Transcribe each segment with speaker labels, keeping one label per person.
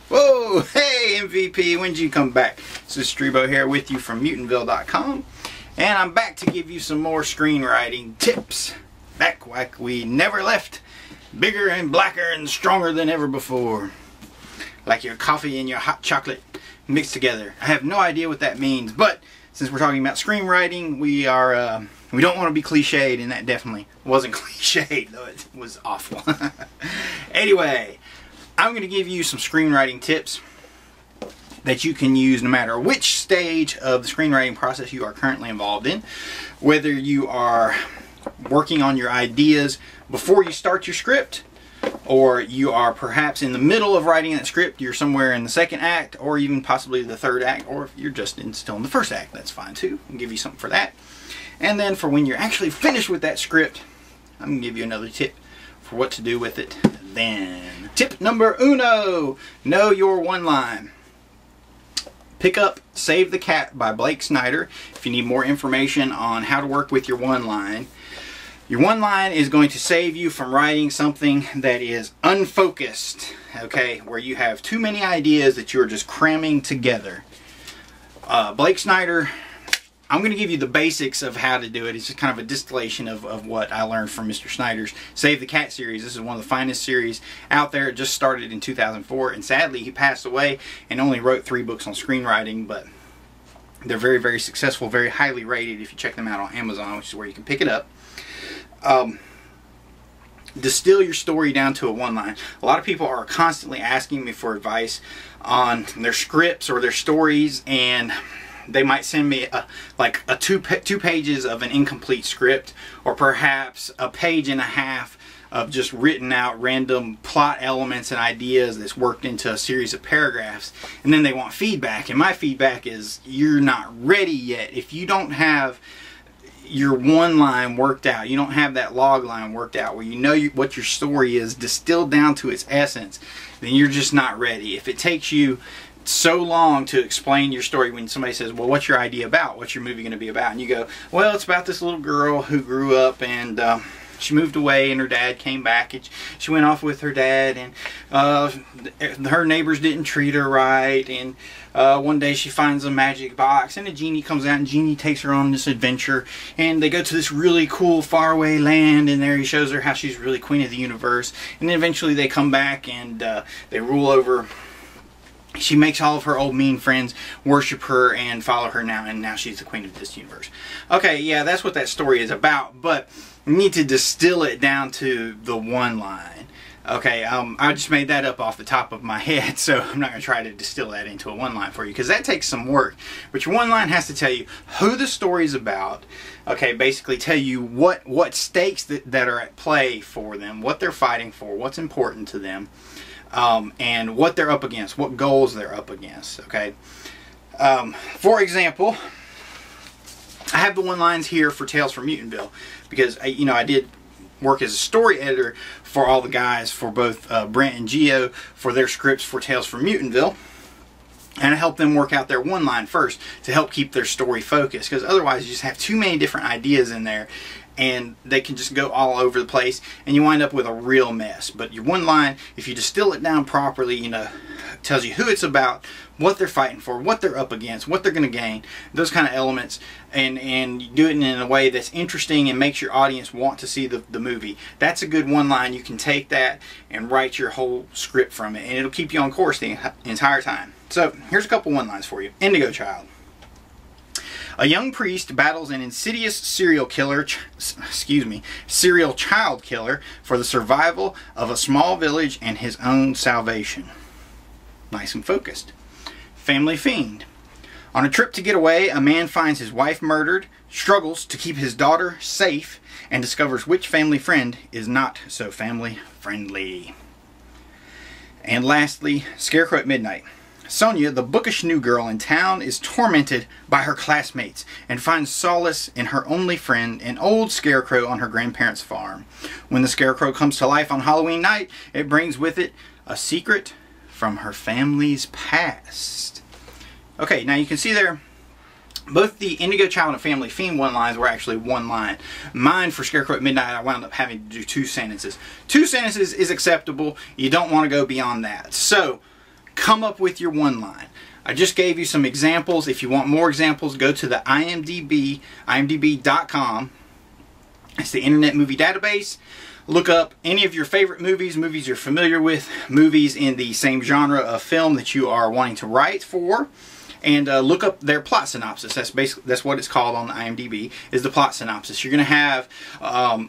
Speaker 1: Whoa, hey MVP, when did you come back? This is Strebo here with you from Mutantville.com, and I'm back to give you some more screenwriting tips. Back like we never left, bigger and blacker and stronger than ever before. Like your coffee and your hot chocolate mixed together. I have no idea what that means, but since we're talking about screenwriting, we don't want to be cliched, and that definitely wasn't cliched, though it was awful. Anyway, I'm going to give you some screenwriting tips that you can use no matter which stage of the screenwriting process you are currently involved in. Whether you are working on your ideas before you start your script, or you are perhaps in the middle of writing that script, you're somewhere in the second act, or even possibly the third act, or if you're just still in the first act, that's fine too. I'll give you something for that. And then for when you're actually finished with that script, I'm going to give you another tip for what to do with it then. Tip number uno, know your one line. Pick up Save the Cat by Blake Snyder if you need more information on how to work with your one line. Your one line is going to save you from writing something that is unfocused, okay, where you have too many ideas that you're just cramming together. Blake Snyder, I'm going to give you the basics of how to do it. It's just kind of a distillation of what I learned from Mr. Snyder's Save the Cat series. This is one of the finest series out there. It just started in 2004, and sadly he passed away and only wrote 3 books on screenwriting, but they're very, very successful, very highly rated if you check them out on Amazon, which is where you can pick it up. Distill your story down to a one line. A lot of people are constantly asking me for advice on their scripts or their stories, and they might send me like two pages of an incomplete script, or perhaps a page and a half of just written out random plot elements and ideas that's worked into a series of paragraphs, and then they want feedback. And my feedback is, you're not ready yet. If you don't have your one line worked out, you don't have that log line worked out where you know what your story is distilled down to its essence, then you're just not ready. If it takes you so long to explain your story, when somebody says, well, what's your idea about? What's your movie going to be about? And you go, well, it's about this little girl who grew up, and she moved away and her dad came back, and she went off with her dad, and her neighbors didn't treat her right, and one day she finds a magic box and a genie comes out, and Genie takes her on this adventure, and they go to this really cool faraway land, and there he shows her how she's really queen of the universe, and then eventually they come back and they rule over. She makes all of her old mean friends worship her and follow her now, and now she's the queen of this universe. Okay, yeah, that's what that story is about, but you need to distill it down to the one line. Okay, I just made that up off the top of my head, so I'm not going to try to distill that into a one line for you, because that takes some work. But your one line has to tell you who the story's about, okay, basically tell you what stakes that are at play for them, what they're fighting for, what's important to them, and what they're up against, what goals they're up against, okay. For example, I have the one lines here for Tales from Mutantville, because I did work as a story editor for all the guys, for both Brent and Geo, for their scripts for Tales from Mutantville, and I help them work out their one line first to help keep their story focused, because otherwise you just have too many different ideas in there and they can just go all over the place and you wind up with a real mess. But your one line, if you distill it down properly, tells you who it's about, what they're fighting for, what they're up against, what they're going to gain, those kind of elements, and you do it in a way that's interesting and makes your audience want to see the movie. That's a good one line. You can take that and write your whole script from it, and it'll keep you on course the entire time. So here's a couple one lines for you. Indigo Child. A young priest battles an insidious serial child killer for the survival of a small village and his own salvation. Nice and focused. Family Fiend. On a trip to get away, a man finds his wife murdered, struggles to keep his daughter safe, and discovers which family friend is not so family friendly. And lastly, Scarecrow at Midnight. Sonia, the bookish new girl in town, is tormented by her classmates and finds solace in her only friend, an old scarecrow on her grandparents' farm. When the scarecrow comes to life on Halloween night, it brings with it a secret from her family's past. Okay, now you can see there Both the Indigo Child and Family Fiend one-liners were actually one line. Mine, for Scarecrow at Midnight, I wound up having to do 2 sentences. 2 sentences is acceptable. You don't want to go beyond that. So, come up with your one line. I just gave you some examples. If you want more examples, go to the IMDb, imdb.com. It's the Internet Movie Database. Look up any of your favorite movies, movies you're familiar with, movies in the same genre of film that you are wanting to write for. And look up their plot synopsis. That's what it's called on the IMDb, is the plot synopsis. You're going to have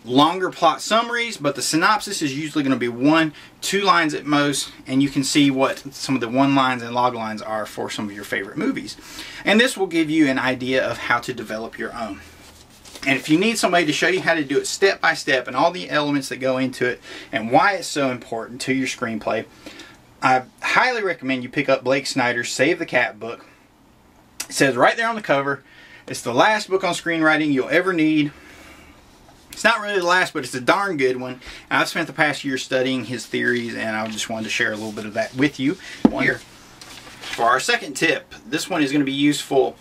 Speaker 1: longer plot summaries, but the synopsis is usually going to be 1-2 lines at most, and you can see what some of the one lines and log lines are for some of your favorite movies. And this will give you an idea of how to develop your own. And if you need somebody to show you how to do it step by step and all the elements that go into it and why it's so important to your screenplay, I highly recommend you pick up Blake Snyder's Save the Cat book. It says right there on the cover, it's the last book on screenwriting you'll ever need. It's not really the last, but it's a darn good one. And I've spent the past year studying his theories, and I just wanted to share a little bit of that with you here. For our second tip, this one is going to be useful.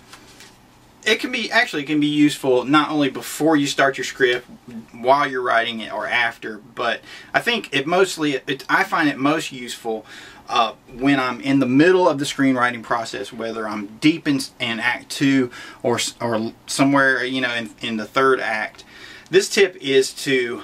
Speaker 1: It can be useful not only before you start your script, while you're writing it, or after, but I think I find it most useful when I'm in the middle of the screenwriting process, whether I'm deep in Act 2 or somewhere, you know, in the 3rd act. This tip is to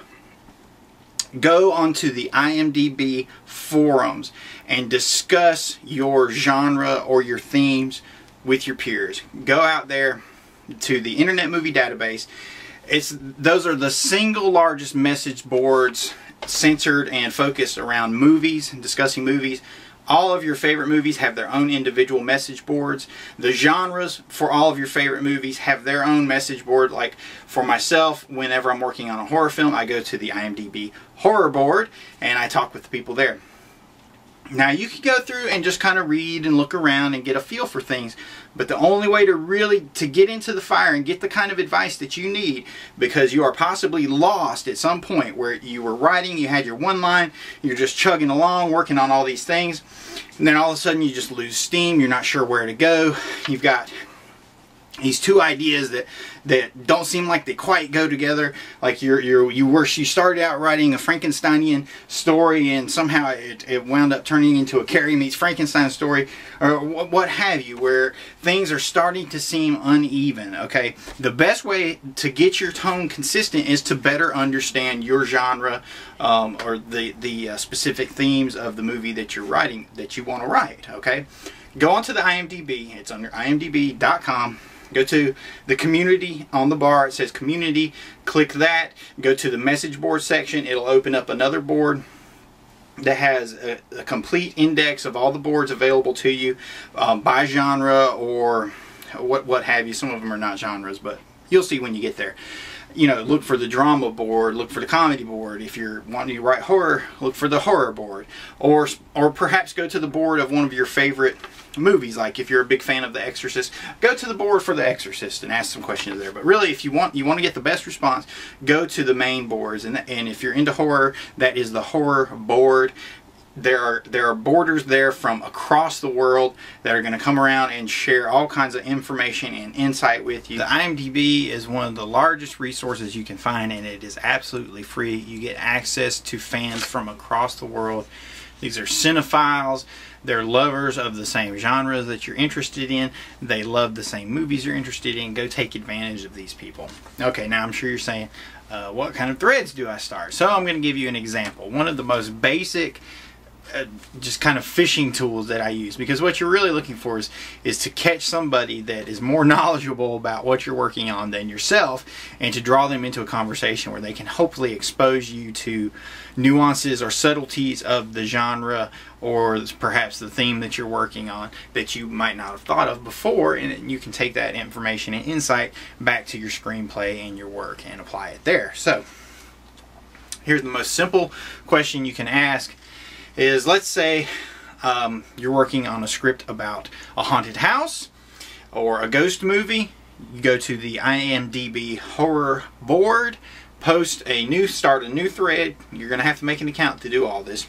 Speaker 1: go onto the IMDb forums and discuss your genre or your themes with your peers. Go out there to the Internet Movie Database. Those are the single largest message boards centered and focused around movies and discussing movies. All of your favorite movies have their own individual message boards. The genres for all of your favorite movies have their own message board. Like for myself, whenever I'm working on a horror film, I go to the IMDb horror board and I talk with the people there. Now you can go through and just kind of read and look around and get a feel for things, but the only way to get into the fire and get the kind of advice that you need, because you are possibly lost at some point where you were writing, you had your one line, you're just chugging along, working on all these things, and then all of a sudden you just lose steam, you're not sure where to go, you've got these 2 ideas that don't seem like they quite go together. Like you started out writing a Frankensteinian story and somehow it wound up turning into a Carrie meets Frankenstein story, or what have you, where things are starting to seem uneven. Okay, the best way to get your tone consistent is to better understand your genre or the specific themes of the movie that you're writing, that you want to write. Okay, go onto the IMDb. It's under imdb.com. Go to the community on the bar. It says community. Click that. Go to the message board section. It'll open up another board that has a complete index of all the boards available to you by genre or what have you. Some of them are not genres, but you'll see when you get there. You know, look for the drama board, look for the comedy board. If you're wanting to write horror, look for the horror board. Or perhaps go to the board of one of your favorite movies. Like if you're a big fan of The Exorcist, go to the board for The Exorcist and ask some questions there. But really, if you want to get the best response, go to the main boards. And if you're into horror, that is the horror board. There are boarders there from across the world that are going to come around and share all kinds of information and insight with you. The IMDb is one of the largest resources you can find, and it is absolutely free. You get access to fans from across the world. These are cinephiles. They're lovers of the same genres that you're interested in. They love the same movies you're interested in. Go take advantage of these people. Okay, now I'm sure you're saying, what kind of threads do I start? So I'm going to give you an example. One of the most basic just kind of fishing tools that I use, because what you're really looking for is to catch somebody that is more knowledgeable about what you're working on than yourself, and to draw them into a conversation where they can hopefully expose you to nuances or subtleties of the genre or perhaps the theme that you're working on that you might not have thought of before, and you can take that information and insight back to your screenplay and your work and apply it there. So here's the most simple question you can ask is, let's say you're working on a script about a haunted house or a ghost movie. You go to the IMDb horror board, start a new thread. You're going to have to make an account to do all this.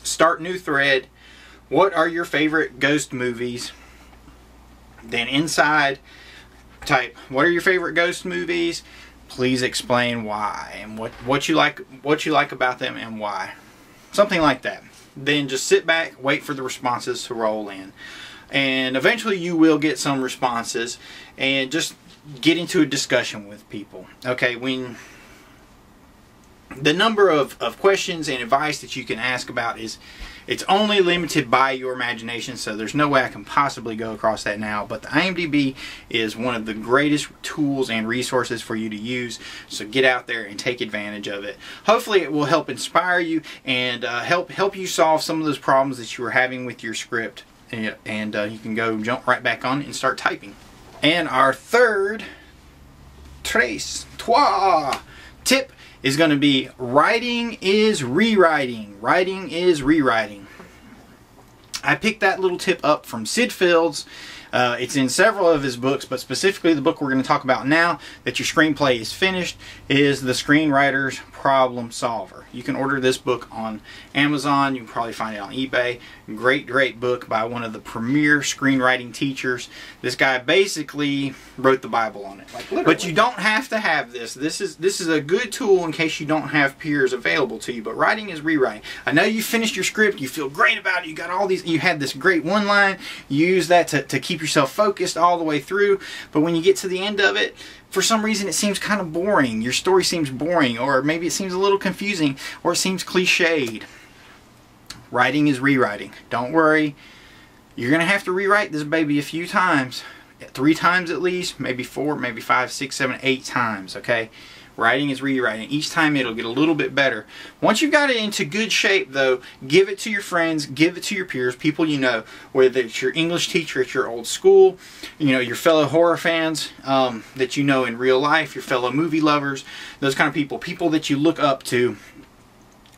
Speaker 1: Start new thread. What are your favorite ghost movies? Then inside type, what are your favorite ghost movies? Please explain why, and what you like about them and why. Something like that. Then just sit back, wait for the responses to roll in. And eventually you will get some responses, and just get into a discussion with people. Okay, when the number of questions and advice that you can ask about it's only limited by your imagination, so there's no way I can possibly go across that now. But the IMDb is one of the greatest tools and resources for you to use, so get out there and take advantage of it. Hopefully it will help inspire you and help you solve some of those problems that you were having with your script, and you can go jump right back on and start typing. And our third tip is going to be writing is rewriting. Writing is rewriting. I picked that little tip up from Sid Fields. It's in several of his books, but specifically the book we're going to talk about now, that your screenplay is finished, is The Screenwriter's Problem Solver. You can order this book on Amazon. You can probably find it on eBay. Great book by one of the premier screenwriting teachers. This guy basically wrote the Bible on it. Like, but you don't have to have this. This is a good tool in case you don't have peers available to you. But writing is rewriting. I know you finished your script. You feel great about it. You got all these. You had this great one line. You use that to keep yourself focused all the way through. But when you get to the end of it, for some reason it seems kind of boring. Your story seems boring, or maybe it seems a little confusing, or it seems cliched. Writing is rewriting. Don't worry. You're going to have to rewrite this baby a few times. 3 times at least, maybe 4, maybe 5, 6, 7, 8 times, okay? Writing is rewriting. Each time it'll get a little bit better. Once you've got it into good shape, though, give it to your friends, give it to your peers, people you know, whether it's your English teacher at your old school, you know, your fellow horror fans that you know in real life, your fellow movie lovers, those kind of people that you look up to,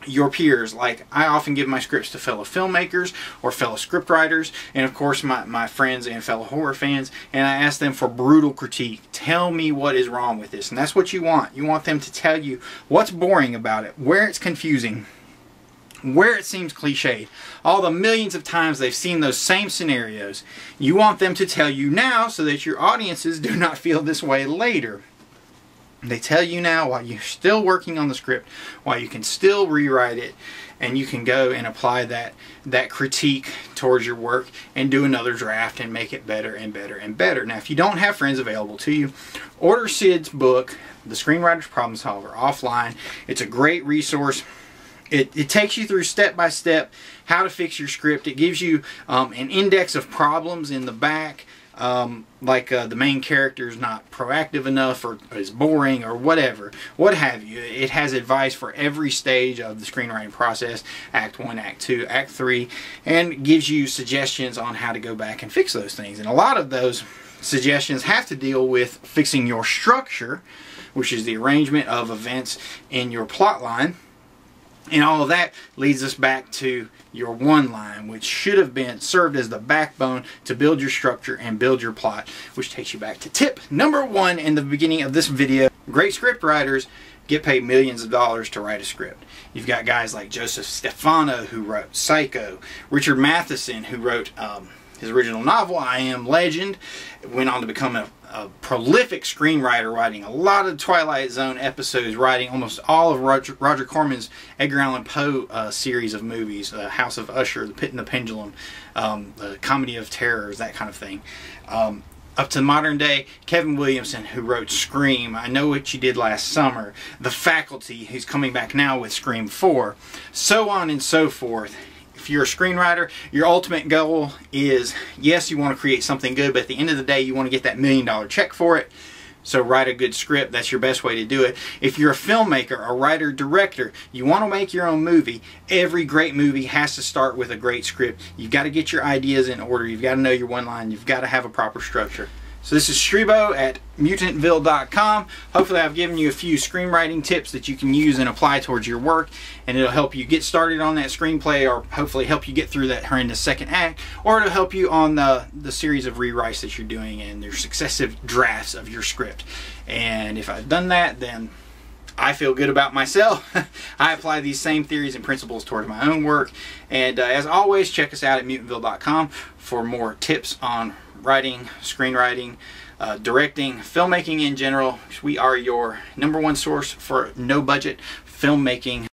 Speaker 1: your peers. Like, I often give my scripts to fellow filmmakers or fellow scriptwriters, and of course my friends and fellow horror fans, and I ask them for brutal critique. Tell me what is wrong with this. And that's what you want. You want them to tell you what's boring about it, where it's confusing, where it seems cliched, all the millions of times they've seen those same scenarios. You want them to tell you now so that your audiences do not feel this way later. They tell you now while you're still working on the script, while you can still rewrite it, and you can go and apply that critique towards your work and do another draft and make it better and better and better. Now, if you don't have friends available to you, order Sid's book, The Screenwriter's Problem Solver, offline. It's a great resource. It takes you through step by step how to fix your script. It gives you an index of problems in the back. Like the main character is not proactive enough, or is boring, or whatever, what have you. It has advice for every stage of the screenwriting process, Act 1, Act 2, Act 3, and gives you suggestions on how to go back and fix those things. And a lot of those suggestions have to deal with fixing your structure, which is the arrangement of events in your plot line. And all of that leads us back to your one line, which should have been served as the backbone to build your structure and build your plot, which takes you back to tip number 1 in the beginning of this video. Great script writers get paid millions of dollars to write a script. You've got guys like Joseph Stefano, who wrote Psycho, Richard Matheson, who wrote his original novel, I Am Legend, went on to become a prolific screenwriter, writing a lot of Twilight Zone episodes, writing almost all of Roger Corman's Edgar Allan Poe series of movies, House of Usher, The Pit and the Pendulum, the Comedy of Terrors, that kind of thing. Up to modern day, Kevin Williamson, who wrote Scream, I Know What You Did Last Summer, The Faculty, who's coming back now with Scream 4, so on and so forth. If you're a screenwriter, your ultimate goal is, yes, you want to create something good, but at the end of the day, you want to get that $1 million check for it. So write a good script. That's your best way to do it. If you're a filmmaker, a writer, director, you want to make your own movie, every great movie has to start with a great script. You've got to get your ideas in order. You've got to know your one line. You've got to have a proper structure. So this is Strebo at Mutantville.com. Hopefully I've given you a few screenwriting tips that you can use and apply towards your work, and it'll help you get started on that screenplay, or hopefully help you get through that horrendous second act, or it'll help you on the series of rewrites that you're doing and their successive drafts of your script. And if I've done that, then I feel good about myself. I apply these same theories and principles towards my own work. And as always, check us out at Mutantville.com for more tips on writing, screenwriting, directing, filmmaking in general. We are your #1 source for no budget filmmaking.